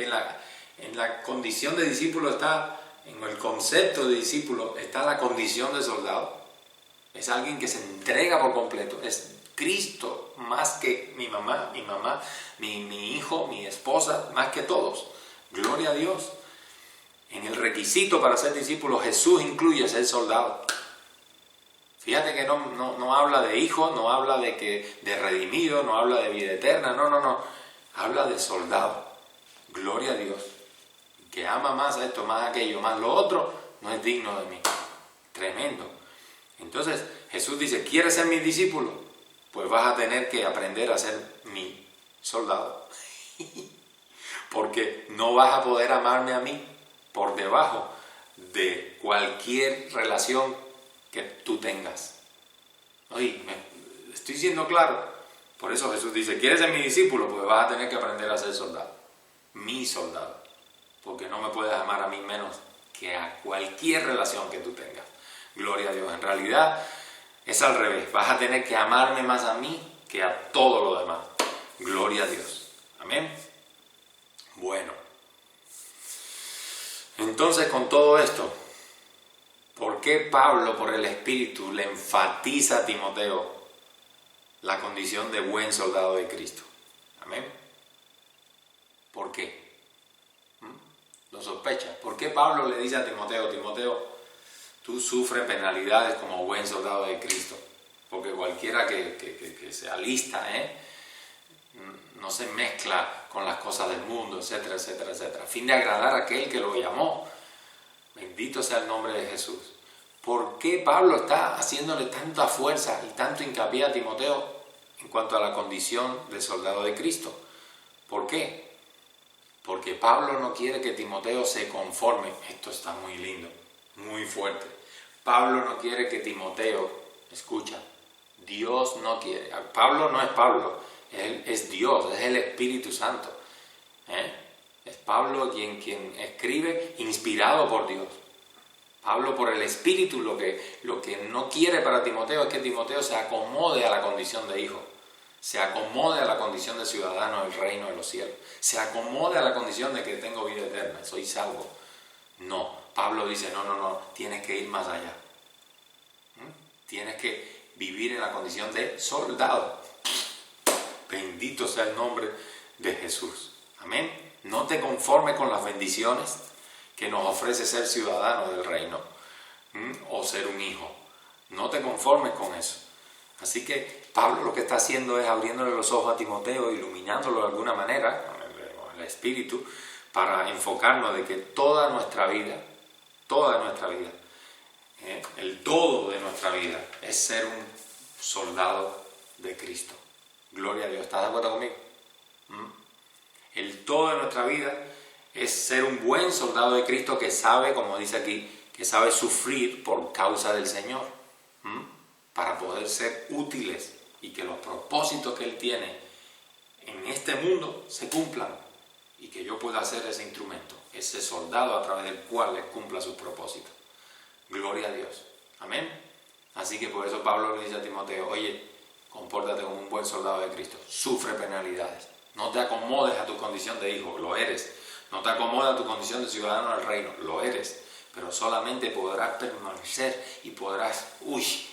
en la condición de discípulo está, en el concepto de discípulo, está la condición de soldado? Es alguien que se entrega por completo. Es Cristo más que mi mamá, mi hijo, mi esposa, más que todos. Gloria a Dios. En el requisito para ser discípulo, Jesús incluye ser soldado. Fíjate que no habla de hijo, no habla de redimido, no habla de vida eterna, no. Habla de soldado. Gloria a Dios. Que ama más a esto, más a aquello, más lo otro, no es digno de mí. Tremendo. Entonces Jesús dice, ¿quieres ser mi discípulo? Pues vas a tener que aprender a ser mi soldado. Porque no vas a poder amarme a mí por debajo de cualquier relación que tú tengas. Oye, estoy siendo claro. Por eso Jesús dice, ¿quieres ser mi discípulo? Pues vas a tener que aprender a ser soldado. Mi soldado. Porque no me puedes amar a mí menos que a cualquier relación que tú tengas. Gloria a Dios. En realidad es al revés. Vas a tener que amarme más a mí que a todo lo demás. Gloria a Dios. Amén. Bueno. Entonces, con todo esto, ¿por qué Pablo, por el Espíritu, le enfatiza a Timoteo la condición de buen soldado de Cristo? Amén. ¿Por qué? Lo sospecha. ¿Por qué Pablo le dice a Timoteo, Timoteo, tú sufres penalidades como buen soldado de Cristo? Porque cualquiera que se alista, no se mezcla con las cosas del mundo, etcétera, etcétera, etcétera, a fin de agradar a aquel que lo llamó. Bendito sea el nombre de Jesús. ¿Por qué Pablo está haciéndole tanta fuerza y tanto hincapié a Timoteo en cuanto a la condición de soldado de Cristo? ¿Por qué? Porque Pablo no quiere que Timoteo se conforme. Esto está muy lindo, muy fuerte. Pablo no quiere que Timoteo, escucha, Dios no quiere. Pablo no es Pablo, él es Dios, es el Espíritu Santo. Es Pablo quien escribe inspirado por Dios. Pablo por el Espíritu lo que no quiere para Timoteo es que Timoteo se acomode a la condición de hijo. Se acomode a la condición de ciudadano del reino de los cielos. Se acomode a la condición de que tengo vida eterna, soy salvo. No, Pablo dice, no, tienes que ir más allá. Tienes que vivir en la condición de soldado. Bendito sea el nombre de Jesús. Amén. No te conformes con las bendiciones que nos ofrece ser ciudadano del reino o ser un hijo. No te conformes con eso. Así que Pablo lo que está haciendo es abriéndole los ojos a Timoteo, iluminándolo de alguna manera, con el Espíritu, para enfocarnos de que toda nuestra vida, el todo de nuestra vida es ser un soldado de Cristo. Gloria a Dios. ¿Estás de acuerdo conmigo? El todo de nuestra vida es ser un buen soldado de Cristo que sabe, como dice aquí, que sabe sufrir por causa del Señor. Para poder ser útiles y que los propósitos que Él tiene en este mundo se cumplan y que yo pueda ser ese instrumento, ese soldado a través del cual Él cumpla sus propósitos. Gloria a Dios. Amén. Así que por eso Pablo le dice a Timoteo, oye, compórtate como un buen soldado de Cristo, sufre penalidades, no te acomodes a tu condición de hijo, lo eres, no te acomodes a tu condición de ciudadano del reino, lo eres. Pero solamente podrás permanecer y podrás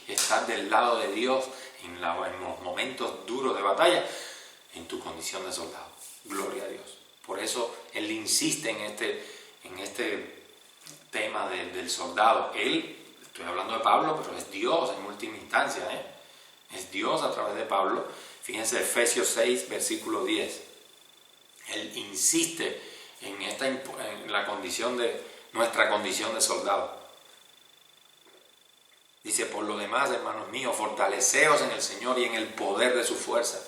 estar del lado de Dios en los momentos duros de batalla, en tu condición de soldado. Gloria a Dios. Por eso Él insiste en este tema del soldado. Él, estoy hablando de Pablo, pero es Dios en última instancia. Es Dios a través de Pablo. Fíjense Efesios 6, versículo 10. Él insiste en la condición de nuestra condición de soldado. Dice, por lo demás, hermanos míos, fortaleceos en el Señor y en el poder de su fuerza,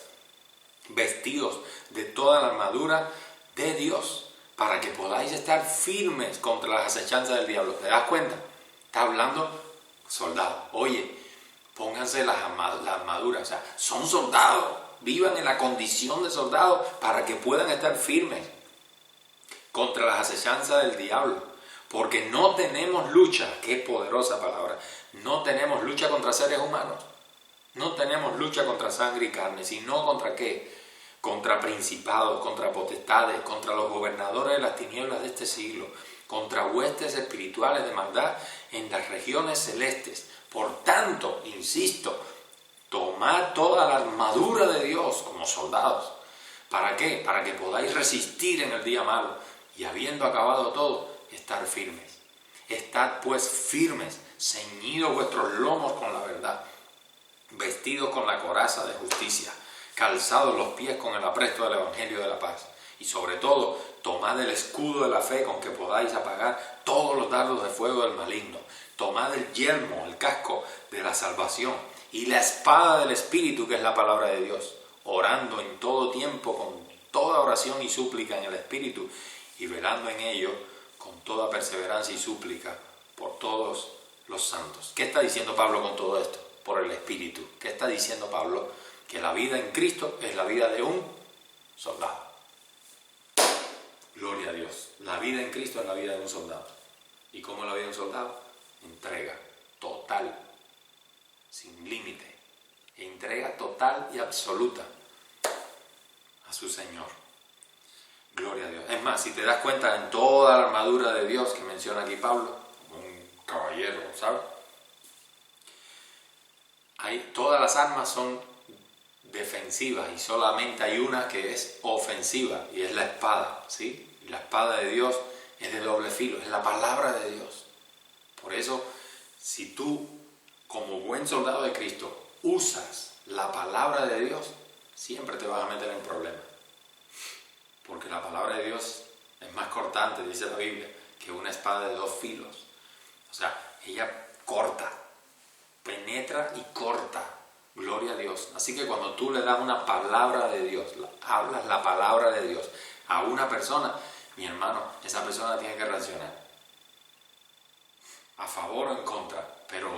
vestidos de toda la armadura de Dios, para que podáis estar firmes contra las acechanzas del diablo. ¿Te das cuenta? Está hablando soldado. Oye, pónganse la armadura, o sea, son soldados, vivan en la condición de soldados para que puedan estar firmes contra las acechanzas del diablo. Porque no tenemos lucha, qué poderosa palabra, no tenemos lucha contra seres humanos, no tenemos lucha contra sangre y carne, sino contra ¿qué? Contra principados, contra potestades, contra los gobernadores de las tinieblas de este siglo, contra huestes espirituales de maldad en las regiones celestes. Por tanto, insisto, tomad toda la armadura de Dios como soldados. ¿Para qué? Para que podáis resistir en el día malo y habiendo acabado todo, estar firmes. Estad pues firmes, ceñidos vuestros lomos con la verdad, vestidos con la coraza de justicia, calzados los pies con el apresto del evangelio de la paz, y sobre todo, tomad el escudo de la fe con que podáis apagar todos los dardos de fuego del maligno. Tomad el yelmo, el casco de la salvación y la espada del Espíritu, que es la palabra de Dios, orando en todo tiempo con toda oración y súplica en el Espíritu y velando en ello con toda perseverancia y súplica por todos los santos. ¿Qué está diciendo Pablo con todo esto? Por el Espíritu. ¿Qué está diciendo Pablo? Que la vida en Cristo es la vida de un soldado. Gloria a Dios. La vida en Cristo es la vida de un soldado. ¿Y cómo es la vida de un soldado? Entrega total, sin límite. Entrega total y absoluta a su Señor. Gloria a Dios. Es más, si te das cuenta en toda la armadura de Dios que menciona aquí Pablo, un caballero, ¿sabes? Todas las armas son defensivas y solamente hay una que es ofensiva y es la espada, ¿sí? Y la espada de Dios es de doble filo, es la palabra de Dios. Por eso, si tú, como buen soldado de Cristo, usas la palabra de Dios, siempre te vas a meter en problemas. Porque la palabra de Dios es más cortante, dice la Biblia, que una espada de dos filos. O sea, ella corta, penetra y corta. Gloria a Dios. Así que cuando tú le das una palabra de Dios, hablas la palabra de Dios a una persona, mi hermano, esa persona tiene que reaccionar. A favor o en contra, pero,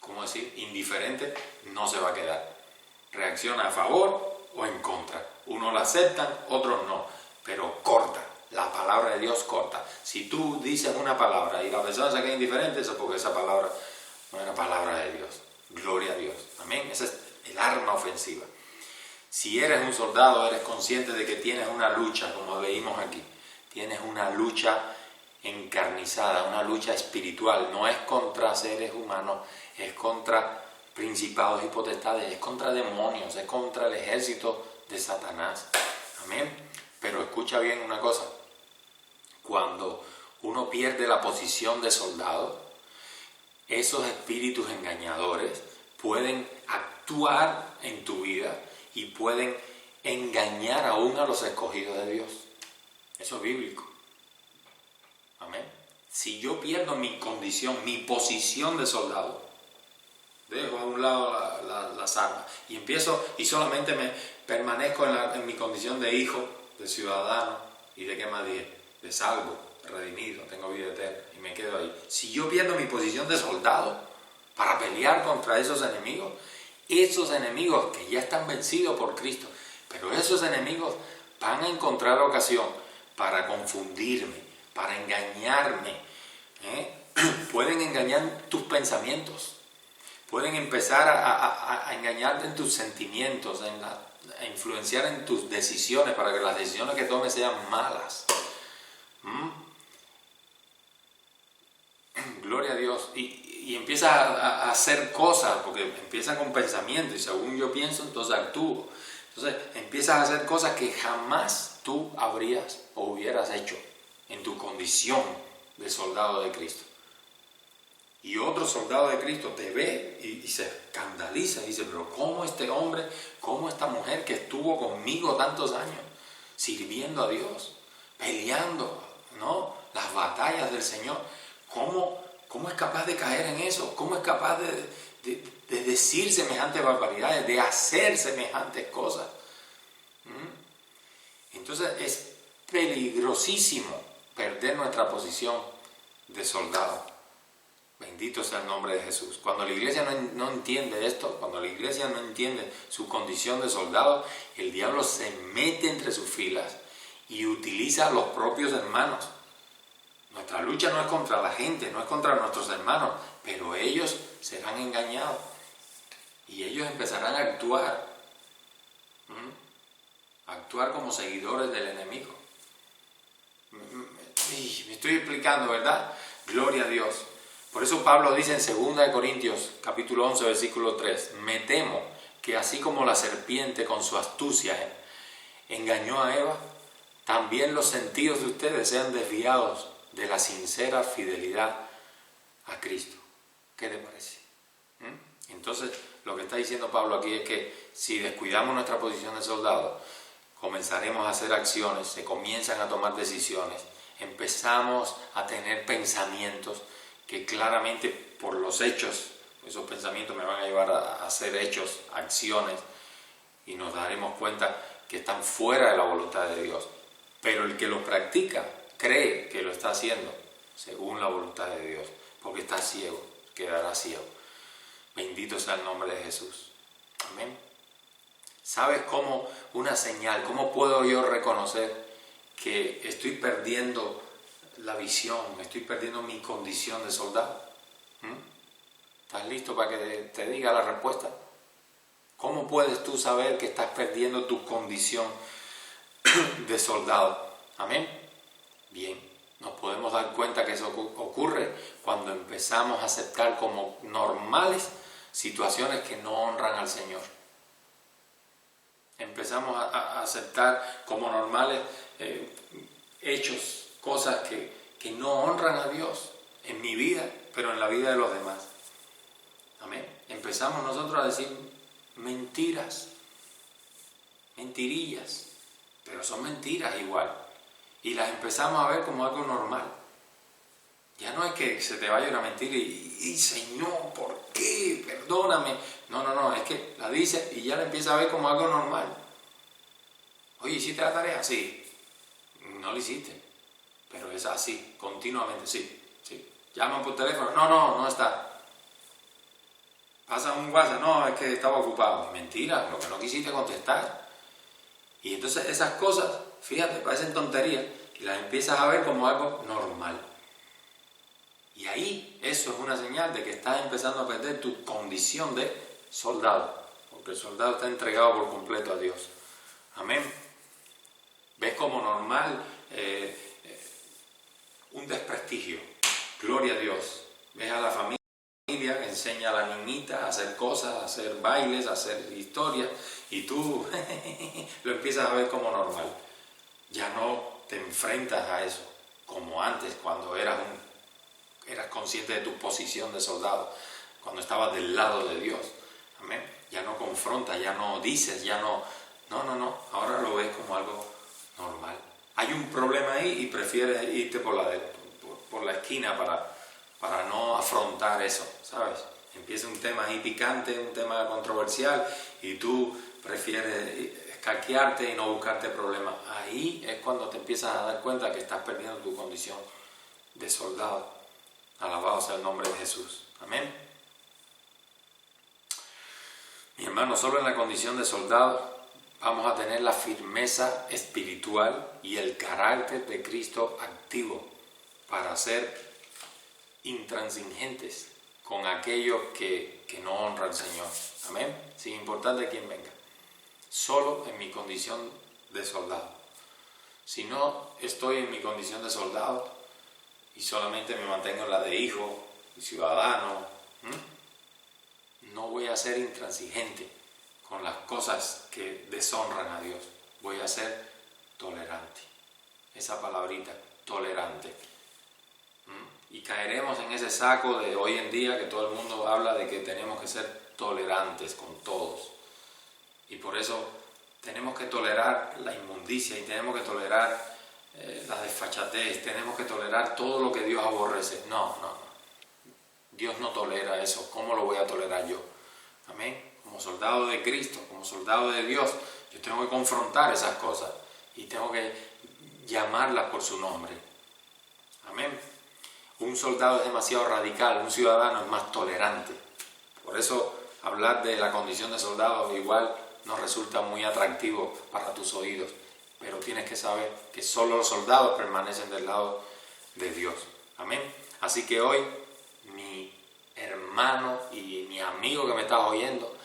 ¿cómo decir? Indiferente no se va a quedar. Reacciona a favor o en contra. Unos la aceptan, otros no, pero corta. La palabra de Dios corta. Si tú dices una palabra y la persona se queda indiferente, eso es porque esa palabra no es la palabra de Dios. Gloria a Dios. Amén. Esa es el arma ofensiva. Si eres un soldado, eres consciente de que tienes una lucha, como leímos aquí. Tienes una lucha encarnizada, una lucha espiritual. No es contra seres humanos, es contra principados y potestades, es contra demonios, es contra el ejército de Satanás. Amén. Pero escucha bien una cosa. Cuando uno pierde la posición de soldado, esos espíritus engañadores pueden actuar en tu vida y pueden engañar aún a los escogidos de Dios. Eso es bíblico. Amén. Si yo pierdo mi condición, mi posición de soldado, dejo a un lado las armas y empiezo y solamente me permanezco en mi condición de hijo, de ciudadano y de qué más dije, de salvo, redimido, tengo vida eterna y me quedo ahí. Si yo pierdo mi posición de soldado para pelear contra esos enemigos que ya están vencidos por Cristo, pero esos enemigos van a encontrar ocasión para confundirme, para engañarme. Pueden engañar tus pensamientos, pueden empezar a engañarte en tus sentimientos, a influenciar en tus decisiones para que las decisiones que tomes sean malas. Gloria a Dios. Y empiezas a hacer cosas, porque empieza con pensamiento y según yo pienso, entonces actúo. Entonces empiezas a hacer cosas que jamás tú habrías o hubieras hecho en tu condición de soldado de Cristo. Y otro soldado de Cristo te ve y se escandaliza y dice, pero ¿cómo este hombre, cómo esta mujer que estuvo conmigo tantos años, sirviendo a Dios, peleando, ¿no?, las batallas del Señor, ¿cómo es capaz de caer en eso? ¿Cómo es capaz de decir semejantes barbaridades, de hacer semejantes cosas? Entonces es peligrosísimo perder nuestra posición de soldado. Bendito sea el nombre de Jesús. Cuando la iglesia no entiende esto, cuando la iglesia no entiende su condición de soldado, el diablo se mete entre sus filas y utiliza a los propios hermanos. Nuestra lucha no es contra la gente, no es contra nuestros hermanos, pero ellos serán engañados y ellos empezarán a actuar como seguidores del enemigo. Me estoy explicando, ¿verdad? Gloria a Dios. Por eso Pablo dice en 2 Corintios capítulo 11 versículo 3, me temo que así como la serpiente con su astucia engañó a Eva, también los sentidos de ustedes sean desviados de la sincera fidelidad a Cristo. ¿Qué te parece? Entonces lo que está diciendo Pablo aquí es que si descuidamos nuestra posición de soldado, comenzaremos a hacer acciones, se comienzan a tomar decisiones, empezamos a tener pensamientos que claramente por los hechos, esos pensamientos me van a llevar a hacer hechos, acciones, y nos daremos cuenta que están fuera de la voluntad de Dios. Pero el que los practica cree que lo está haciendo según la voluntad de Dios, porque está ciego, quedará ciego. Bendito sea el nombre de Jesús. Amén. ¿Sabes cómo una señal, cómo puedo yo reconocer que estoy perdiendo la visión, estoy perdiendo mi condición de soldado? ¿Estás listo para que te diga la respuesta? ¿Cómo puedes tú saber que estás perdiendo tu condición de soldado? Amén. Bien, nos podemos dar cuenta que eso ocurre cuando empezamos a aceptar como normales situaciones que no honran al Señor. Empezamos a aceptar como normales hechos, cosas que no honran a Dios en mi vida, pero en la vida de los demás. Amén. Empezamos nosotros a decir mentiras, mentirillas, pero son mentiras igual. Y las empezamos a ver como algo normal. Ya no es que se te vaya una mentira y Señor, ¿por qué? Perdóname. No, es que la dice y ya la empieza a ver como algo normal. Oye, ¿hiciste la tarea? Sí. No la hiciste, pero es así, continuamente, sí. Llaman por teléfono, no está. Pasa un WhatsApp, no, es que estaba ocupado. Mentira, lo que no quisiste contestar. Y entonces esas cosas, fíjate, parecen tonterías y las empiezas a ver como algo normal. Y ahí eso es una señal de que estás empezando a perder tu condición de soldado, porque el soldado está entregado por completo a Dios. Amén. ¿Ves como normal un desprestigio? Gloria a Dios. ¿Ves a la familia que enseña a la niñita a hacer cosas, a hacer bailes, a hacer historias, y tú lo empiezas a ver como normal? Ya no te enfrentas a eso como antes, cuando eras consciente de tu posición de soldado, cuando estabas del lado de Dios. Amén. Ya no confrontas, ya no dices, ya no. Ahora lo ves como algo normal. Hay un problema ahí y prefieres irte por la esquina para no afrontar eso, ¿sabes? Empieza un tema ahí picante, un tema controversial, y tú prefieres escaquearte y no buscarte problemas. Ahí es cuando te empiezas a dar cuenta que estás perdiendo tu condición de soldado. Alabado sea el nombre de Jesús. Amén. Mi hermano, solo en la condición de soldado vamos a tener la firmeza espiritual y el carácter de Cristo activo para ser intransigentes con aquellos que no honran al Señor. Amén. Sin importar de quién venga. Solo en mi condición de soldado. Si no estoy en mi condición de soldado y solamente me mantengo en la de hijo y ciudadano, no voy a ser intransigente con las cosas que deshonran a Dios. Voy a ser tolerante. Esa palabrita, tolerante. Y caeremos en ese saco de hoy en día que todo el mundo habla de que tenemos que ser tolerantes con todos. Y por eso tenemos que tolerar la inmundicia y tenemos que tolerar la desfachatez, tenemos que tolerar todo lo que Dios aborrece. No. Dios no tolera eso. ¿Cómo lo voy a tolerar yo? Amén. Como soldado de Cristo, como soldado de Dios, yo tengo que confrontar esas cosas y tengo que llamarlas por su nombre. Amén. Un soldado es demasiado radical, un ciudadano es más tolerante. Por eso hablar de la condición de soldado igual nos resulta muy atractivo para tus oídos, pero tienes que saber que solo los soldados permanecen del lado de Dios. Amén. Así que hoy, mi hermano y mi amigo que me estás oyendo,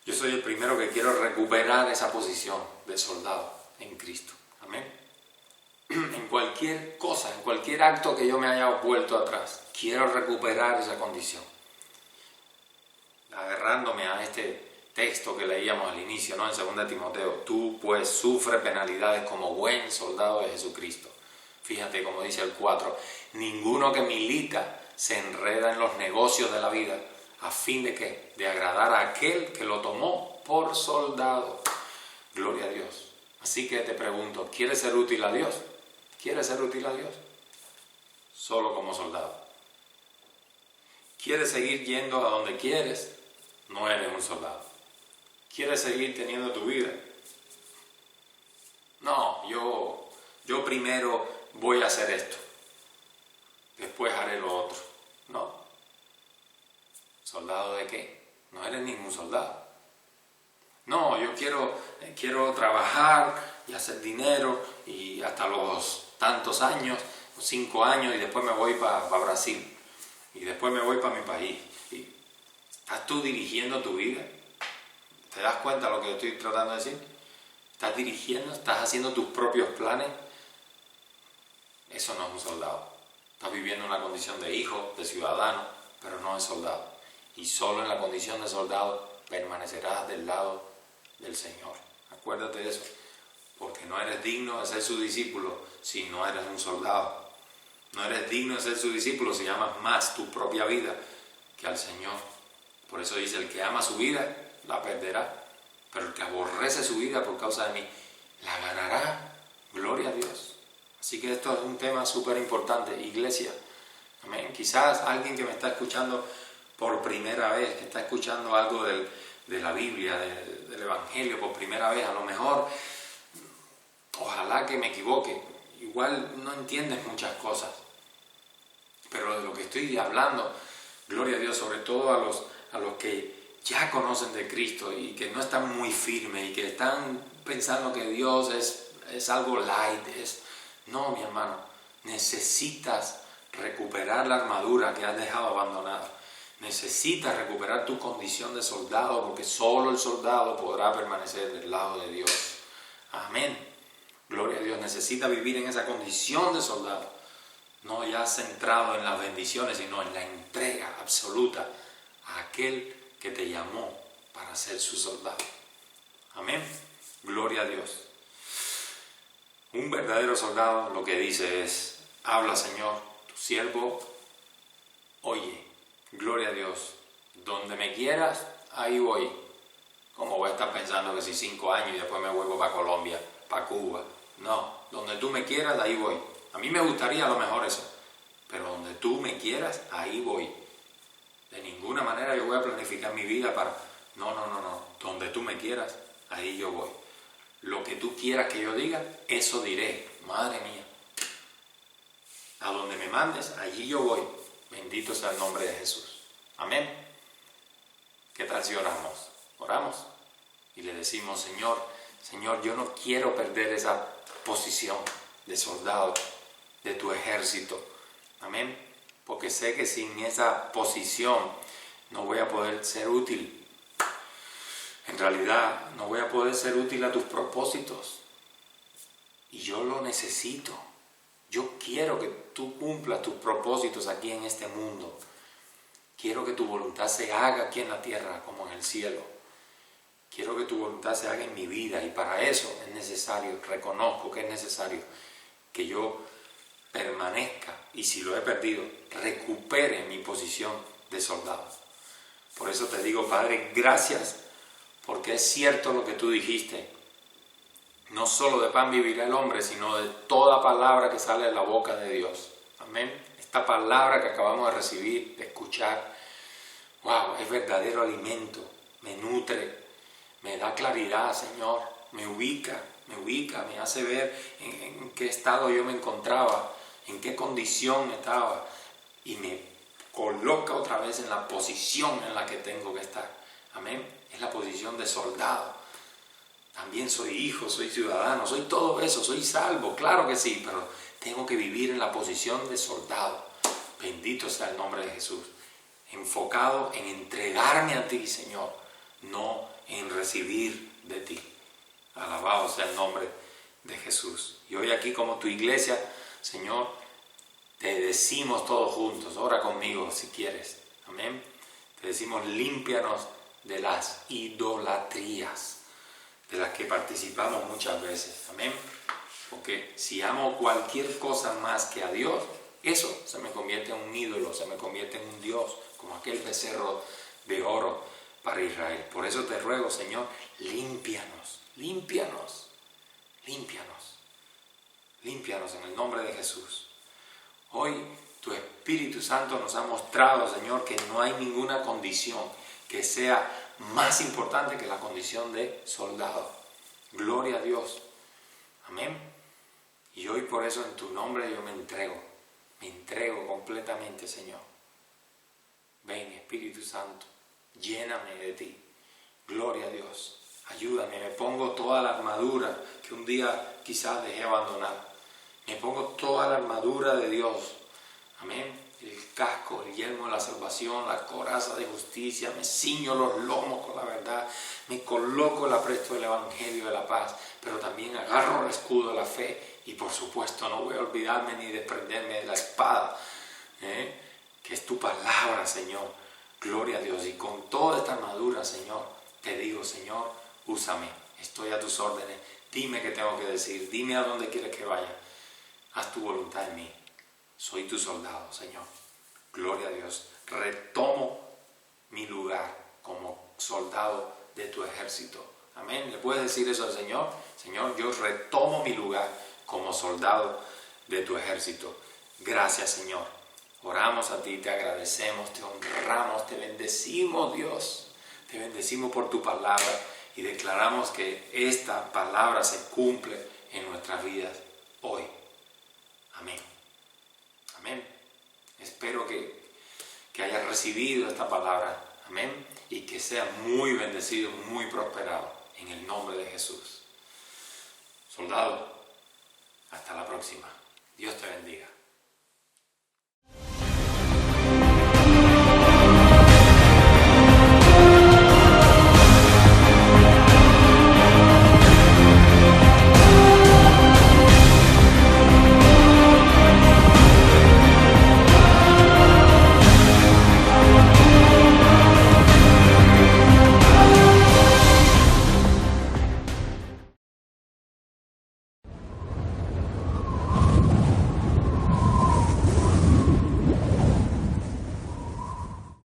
yo soy el primero que quiero recuperar esa posición de soldado en Cristo. Amén. En cualquier cosa, en cualquier acto que yo me haya vuelto atrás, quiero recuperar esa condición. Agarrándome a este texto que leíamos al inicio, ¿no? En 2 Timoteo, tú pues sufre penalidades como buen soldado de Jesucristo. Fíjate como dice el 4, ninguno que milita se enreda en los negocios de la vida, a fin de ¿qué? De agradar a aquel que lo tomó por soldado. Gloria a Dios. Así que te pregunto, ¿quieres ser útil a Dios? ¿Quieres ser útil a Dios? Solo como soldado. ¿Quieres seguir yendo a donde quieres? No eres un soldado. ¿Quieres seguir teniendo tu vida? No, yo primero voy a hacer esto. Después haré lo otro. No. ¿Soldado de qué? No eres ningún soldado. No, yo quiero trabajar y hacer dinero y hasta los tantos años, 5 años, y después me voy para Brasil. Y después me voy para mi país. Y ¿estás tú dirigiendo tu vida? ¿Te das cuenta de lo que estoy tratando de decir? estás dirigiendo, estás haciendo tus propios planes, eso no es un soldado. Estás viviendo una condición de hijo, de ciudadano, pero no de soldado. Y solo en la condición de soldado permanecerás del lado del Señor. Acuérdate de eso, porque no eres digno de ser su discípulo si no eres un soldado. No eres digno de ser su discípulo si amas más tu propia vida que al Señor. Por eso dice, el que ama su vida, la perderá. Pero el que aborrece su vida por causa de mí, la ganará. Gloria a Dios. Así que esto es un tema súper importante, iglesia. Amén. Quizás alguien que me está escuchando por primera vez, que está escuchando algo de la Biblia, del Evangelio por primera vez, a lo mejor, ojalá que me equivoque, igual no entiendes muchas cosas, pero de lo que estoy hablando, gloria a Dios, sobre todo a los que ya conocen de Cristo y que no están muy firmes y que están pensando que Dios es algo light, no, mi hermano, necesitas recuperar la armadura que has dejado abandonada. Necesitas recuperar tu condición de soldado, porque solo el soldado podrá permanecer del lado de Dios. Amén. Gloria a Dios. Necesitas vivir en esa condición de soldado. No ya centrado en las bendiciones, sino en la entrega absoluta a aquel que te llamó para ser su soldado. Amén. Gloria a Dios. Un verdadero soldado lo que dice es, habla Señor, tu siervo oye. Gloria a Dios. Donde me quieras, ahí voy. ¿Cómo voy a estar pensando que si 5 años y después me vuelvo para Colombia, para Cuba? No, donde tú me quieras, ahí voy. A mí me gustaría a lo mejor eso, pero donde tú me quieras, ahí voy. De ninguna manera yo voy a planificar mi vida para... No. Donde tú me quieras, ahí yo voy. Lo que tú quieras que yo diga, eso diré. Madre mía. A donde me mandes, allí yo voy. Bendito sea el nombre de Jesús. Amén. ¿Qué tal si oramos? Oramos y le decimos, Señor, yo no quiero perder esa posición de soldado de tu ejército. Amén. Porque sé que sin esa posición no voy a poder ser útil. En realidad, no voy a poder ser útil a tus propósitos. Y yo lo necesito. Yo quiero que tú cumplas tus propósitos aquí en este mundo. Quiero que tu voluntad se haga aquí en la tierra como en el cielo. Quiero que tu voluntad se haga en mi vida y para eso es necesario, reconozco que es necesario que yo permanezca y si lo he perdido, recupere mi posición de soldado. Por eso te digo, Padre, gracias porque es cierto lo que tú dijiste. No solo de pan vivirá el hombre, sino de toda palabra que sale de la boca de Dios. Amén. Esta palabra que acabamos de recibir, de escuchar, wow, es verdadero alimento, me nutre, me da claridad, Señor, me ubica, me hace ver en qué estado yo me encontraba, en qué condición estaba y me coloca otra vez en la posición en la que tengo que estar. Amén. Es la posición de soldado. También soy hijo, soy ciudadano, soy todo eso, soy salvo, claro que sí, pero tengo que vivir en la posición de soldado. Bendito sea el nombre de Jesús. Enfocado en entregarme a ti, Señor, no en recibir de ti. Alabado sea el nombre de Jesús. Y hoy aquí como tu iglesia, Señor, te decimos todos juntos, ora conmigo si quieres. Amén. Te decimos, límpianos de las idolatrías de las que participamos muchas veces. Amén. Porque si amo cualquier cosa más que a Dios, eso se me convierte en un ídolo, se me convierte en un Dios, como aquel becerro de oro para Israel. Por eso te ruego, Señor, límpianos en el nombre de Jesús. Hoy tu Espíritu Santo nos ha mostrado, Señor, que no hay ninguna condición que sea más importante que la condición de soldado. Gloria a Dios. Amén. Y hoy por eso en tu nombre yo me entrego completamente, Señor. Ven, Espíritu Santo, lléname de ti. Gloria a Dios. Ayúdame, me pongo toda la armadura que un día quizás dejé abandonar. Me pongo toda la armadura de Dios. Amén. El casco, el yelmo de la salvación, la coraza de justicia, me ciño los lomos con la verdad, me coloco el apresto del Evangelio de la paz, pero también agarro el escudo de la fe y por supuesto no voy a olvidarme ni desprenderme de la espada, que es tu palabra, Señor. Gloria a Dios. Y con toda esta armadura, Señor, te digo, Señor, úsame. Estoy a tus órdenes. Dime qué tengo que decir. Dime a dónde quieres que vaya. Haz tu voluntad en mí. Soy tu soldado, Señor. Gloria a Dios. Retomo mi lugar como soldado de tu ejército. Amén. ¿Le puedes decir eso al Señor? Señor, yo retomo mi lugar como soldado de tu ejército. Gracias, Señor. Oramos a ti, te agradecemos, te honramos, te bendecimos, Dios. Te bendecimos por tu palabra y declaramos que esta palabra se cumple en nuestras vidas hoy. Amén. Amén. Espero que hayas recibido esta palabra. Amén. Y que sea muy bendecido, muy prosperado. En el nombre de Jesús. Soldado, hasta la próxima. Dios te bendiga.